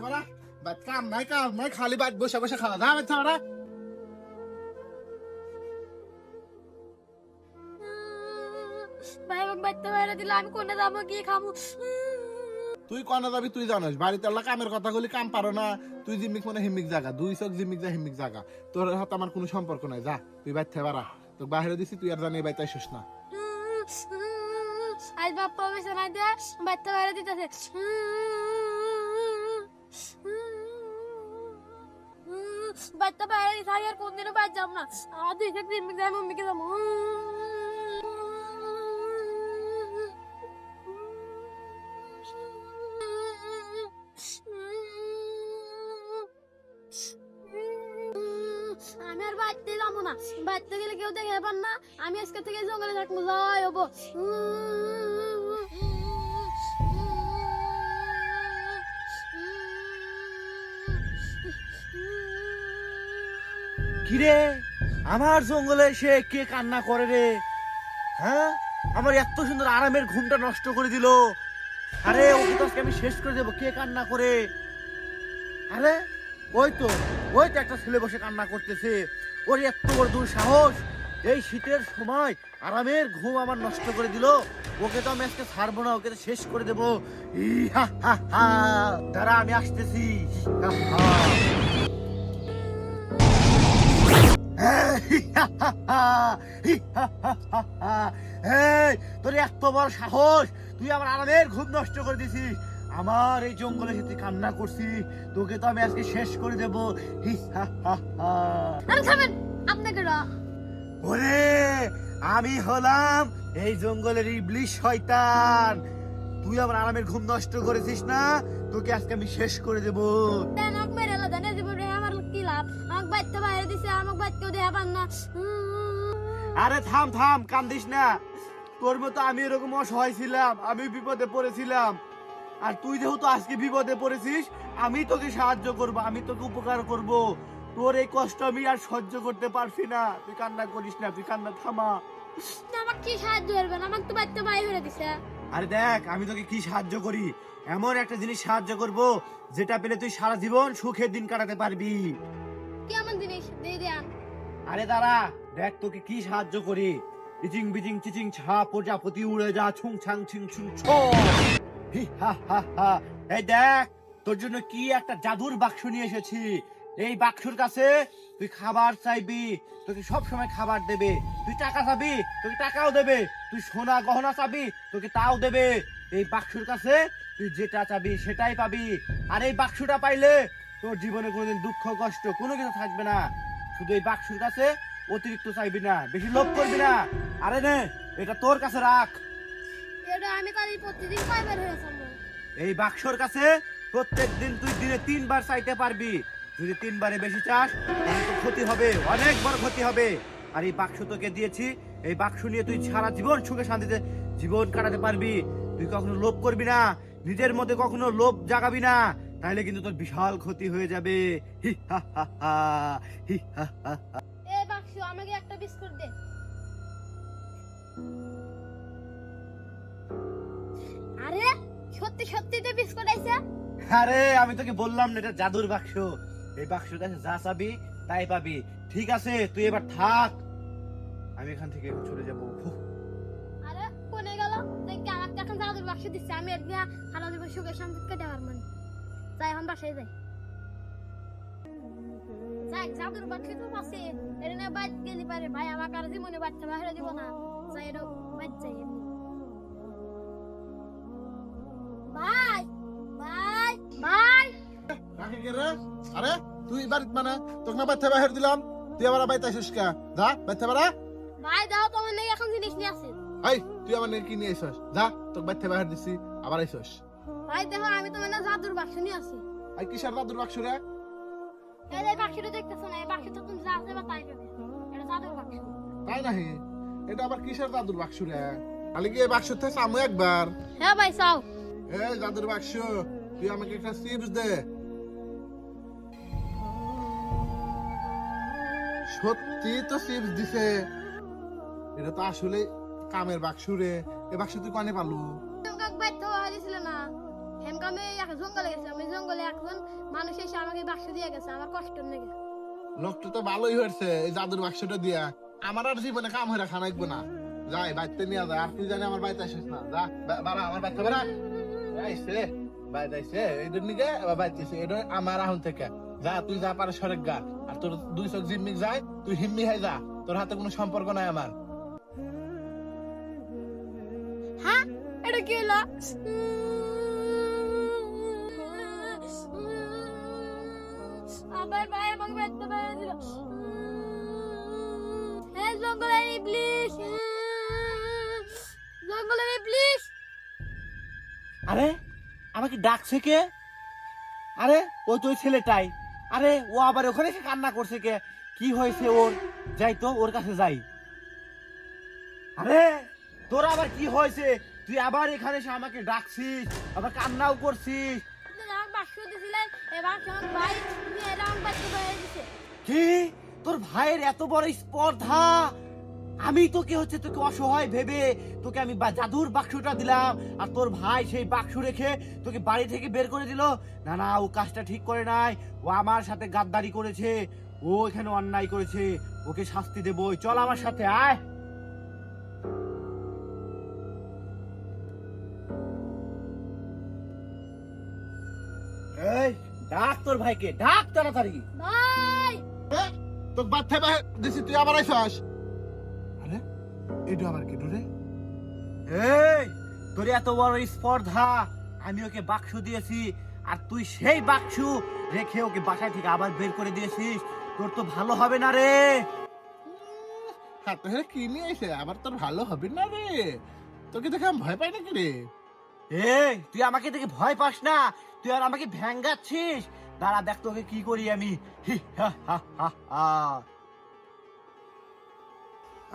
বাড়া বাদ কাম নাই খালি বাদ বসে বসে খাওয়া যা বাচ্চা বাড়া ভাই আমাকে বাচ্চা বাইরে দিলে আমি কোনে যাবো গিয়ে খাবো। তুই কনে যাবি তুই জানিস বাড়িতে আল্লাহ কামের কথা বলি কাম পারো না তুই জিমিক মানে হিমিক জায়গা দুই চোখ জিমিক যা হিমিক জায়গা তোর হাতে আমার কোনো সম্পর্ক নাই যা তুই বাচ্চা বাড়া তোকে বাইরে দিছি তুই আর জানি বাড়িতে আসিস না আজ বাপ্পা বেসে নাই দে বাচ্চা বাইরে দিতেছে। বাচ্চা বাইরে দিতে আর কোনদিনও বাইরে যাব না আর দুই থেকে তিন মিনিট আমি মম্মিকে যাবো। আমি আর বাড়িতে যাবো না বাড়িতে গেলে কেউ দেখে পান না আমি আজকে থেকে জঙ্গলে থাকবো যাই হবো। কিরে আমার জঙ্গলে এসে কে কান্না করে রে? হ্যাঁ আমার এত সুন্দর আরামের ঘুমটা নষ্ট করে দিল। আরে ওকে তো আজকে আমি শেষ করে দেবো। কে কান্না করে? আরে ওই তো একটা ছেলে বসে কান্না করতেছে। ওর এত বড় দুঃসাহস এই শীতের সময় আরামের ঘুম আমার নষ্ট করে দিল। ওকে তো আমি আজকে ছাড়বো না, ওকে তো শেষ করে দেবো। দাঁড়া আমি আসতেছি। তোর এত বড় সাহস, তুই আমার আরামের ঘুম নষ্ট করে দিছিস। আমার এই জঙ্গলে তুই কান্না করছিস, তোকে তো আমি আজকে শেষ করে দেবো। আরে থামেন আপনাকে ওরে আমি হলাম এই জঙ্গলের ইবলিশ শয়তান। তুই আমার আরামের ঘুম নষ্ট করেছিস না, তোকে আজকে আমি শেষ করে দেবো। আমাকে মেরে এলো জানে জীবন রে আমার কি লাভ? আমাকে বাচ্চা বাইরে দিছে আমাকে বাচ্চাও দেয়া পান না। আরে থাম কান্দিস না। তোর মতো আমি এরকম অসহায় ছিলাম, আমি বিপদে পড়েছিলাম। আর তুই যেহেতু আজকে বিপদে পড়েছিস, আমি তোকে সাহায্য করব, আমি তোকে উপকার করব। তোর এই কষ্ট আমি আর সহ্য করতে পারছি না। তুই কান্না করিস না, তুই কান্না থামা। আমাকে কি সাহায্য করবেন? আমাকে তো বাচ্চা বাইরে হয়ে দিছে। আরে দেখ আমি তোকে কি সাহায্য করি। এমন একটা জিনিস সাহায্য করব যেটা পেলে তুই সারা জীবন সুখের দিন কাটাতে পারবি। কেমন জিনিস দিয়ে দেন? আরে দাঁড়া দেখ তোকে কি সাহায্য করি। ইচিং বিচিং চিচিং ছা প্রজাপতি উড়ে যা ছুং ছাং ছিং ছুং ছো। হি হা হা হা। এই দেখ তোর জন্য কি একটা জাদুর বাক্স নিয়ে এসেছি। এই বাক্সর কাছে তুই খাবার চাইবি, তোকে সব সময় খাবার দেবে। তুই টাকা চাবি, তোকে টাকাও দেবে। তুই সোনা গহনা চাবি, তোকে তাও দেবে। এই বাক্সর কাছে তুই যেটা চাবি সেটাই পাবি। আর এই বাক্সটা পাইলে তোর জীবনে কোনোদিন দুঃখ কষ্ট কোনো কিছু থাকবে না। শুধু এই বাক্সর কাছে অতিরিক্ত চাইবি না, বেশি লোভ করবি না। আরে নে এটা তোর কাছে রাখ। এটা আমি কালি প্রতিদিন কয়বার হয়ে যাবো? এই বাক্সর কাছে প্রত্যেকদিন তুই দিনে 3 বার চাইতে পারবি। যদি 3 বারে বেশি চাস তাহলে তো ক্ষতি হবে, অনেক বড় ক্ষতি হবে। আর এই বাক্স তোকে দিয়েছি, এই বাক্স নিয়ে তুই সারা জীবন সুখে শান্তিতে জীবন কাটাতে পারবি। তুই কখনো লোভ করবি না, নিজের মধ্যে কখনো লোভ জাগাবি না, তাহলে কিন্তু তোর বিশাল ক্ষতি হয়ে যাবে। হি হা হা হা, হি হা হা হা। এই বাক্স আমাকে একটা বিস্কুট দে। আরে সত্যি তো বিস্কুট আইছে। আরে আমি তোকে বললাম না এটা জাদুর বাক্স। এই বাক্সের কাছে যা চাবি তাই পাবি। ঠিক আছে তুই এবার থাক, আমি এখান থেকে চলে যাবো। আরে কোনে গেল? দেখি আমাকে এখন জাদুর বাক্স দিচ্ছে, আমি এর দিয়া সারা জীবন সুখে শান্তি কেটে পারবো না। যাই এখন বাসায় যাই। যাই জাদুর বাক্স তো আছে, এর না বাইক গেলি পারে ভাই আমাকে আর জীবনে বাচ্চা বাইরে দিব না। যাই এটা বাচ্চা এমনি। ভাই ভাই ভাই কাকে কে রে আরে তুই বাড়িতে মানে তোকে না বাচ্চা বাইরে দিলাম তুই আবার বাড়িতে আসিস কে যা বাচ্চা বাড়া ভাই দাও তোমার নাকি এখন জিনিস নিয়ে আসে। এই তুই আমার নাকি কি নিয়ে আইছস যা তোকে বাচ্চা বাইরে দিছি আবার আইছস। ভাই দেখো আমি তোমার না জাদুর বাক্স নিয়ে আসি। আই কিসের দাদুর বাক্স রে? এই যে বাক্সটা দেখতেছো না, এই বাক্সটা তুমি যা আছে বা তাই পাবে। এটা জাদুর বাক্স। তাই নাহি? এটা আবার কিসের দাদুর বাক্স রে? খালি কি এই বাক্স থেকে সামু একবার? হ্যাঁ ভাই চাও। এই দাদুর বাক্স তুই আমাকে একটা চিপস দে। সত্যি তো চিপস দিছে। এটা তো আসলে কামের বাক্স রে। এই বাক্স তুই কানে পালু? তোমাকে বাইর তো হারিয়েছিল না, হে ব্যাংকে আমি এক জঙ্গলে গেছিলাম, ওই জঙ্গলে একজন মানুষ এসে আমাকে বাক্স দিয়ে গেছে আমার কষ্ট লেগে। লোকটা তো ভালোই হয়েছে এই জাদুর বাক্সটা দিয়া। আমার আর জীবনে কাম হয়ে রাখা নাকবো না। যাই বাইতে নিয়ে যায়, আর তুই জানি আমার বাড়িতে আসিস না। যা বাড়া আমার বাচ্চা বাড়া আইসে বাইরে আইসে এইদের নিকে এবার বাইতেছে, এটা আমার আহন থেকে। যা তুই যা পারে সরেক গা, আর তোর 2 চোখ জিম্মিক যায়, তুই হিম্মি হয়ে যা, তোর হাতে কোনো সম্পর্ক নাই আমার। হ্যাঁ এটা কি হলো? আমার ভাই আমাকে বেঁধে বেঁধে দিল। হ্যাঁ জঙ্গলে ইবলিশ, জঙ্গলে ইবলিশ। আরে আমাকে ডাকছে কে? আরে ওই তো ওই ছেলেটাই। আরে ও আবার ওখানে এসে কান্না করছে কে? কি হয়েছে ওর? যাই তো ওর কাছে যাই। আরে তোর আবার কি হয়েছে? তুই আবার এখানে এসে আমাকে ডাকছিস, আবার কান্নাও করছিস। আমার বাক্স দিছিলেন, এবার আমার ভাই নিয়ে এরকম বেঁধে বেঁধে দিছে। কি তোর ভাইয়ের এত বড় স্পর্ধা? আমি তোকে অসহায় ভেবে তোকে আমি জাদুর বাক্সটা দিলাম, আর তোর ভাই সেই বাক্স রেখে তোকে বাড়ি থেকে বের করে দিল। না না, ও কাজটা ঠিক করে নাই। ও আমার সাথে গাদ্দারি করেছে, ও এখানে অন্যায় করেছে, ওকে শাস্তি দেবই। চল আমার সাথে আয়। এই ডাক তোর ভাইকে, ডাক তাড়াতাড়ি। ভাই তো বাচ্চা দিছি, তুই আবার আইসাস। আরে এটা আবার কি রে? এই তোর এত বড় স্পর্ধা, আমি ওকে বাক্স দিয়েছি, আর তুই সেই বাক্স রেখে ওকে বাসায় থেকে আবার বের করে দিয়েছিস। তোর তো ভালো হবে না রে। হাতে কি নিয়ে এসে আবার তোর ভালো হবে না রে? তোকে দেখে আমি ভয় পাই নাকি রে? এই তুই আমাকে দেখে ভয় পাস না, তুই আর আমাকে ভ্যাঙ্গাচ্ছিস। দাঁড়া দেখ তোকে কি করি আমি। হি, হা, হা, হা, হা।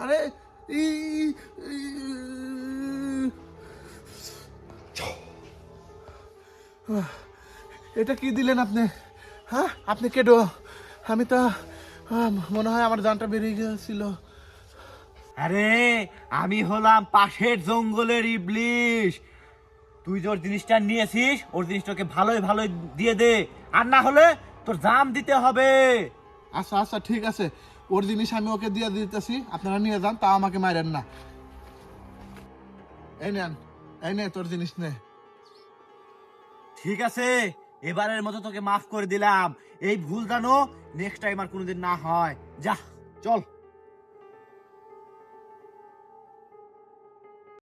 আরে এটা কি দিলেন আপনি? হ্যাঁ আপনি কেডো? আমি তো মনে হয় আমার জানটা বেরিয়ে গেছিল। আরে আমি হলাম পাশের জঙ্গলের ইবলিশ। তুই যে ওর জিনিসটা নিয়েছিস, ওর জিনিসটাকে ভালোই ভালোই দিয়ে দে, আর না হলে তোর জাম দিতে হবে। আচ্ছা আচ্ছা ঠিক আছে, ওর জিনিস আমি ওকে দিয়ে দিতেছি, আপনারা নিয়ে যান, তা আমাকে মারেন না। এই নেন, এই নে তোর জিনিস নে। ঠিক আছে, এবারের মতো তোকে মাফ করে দিলাম। এই ভুল জানো নেক্সট টাইম আর কোনোদিন না হয়। যা চল।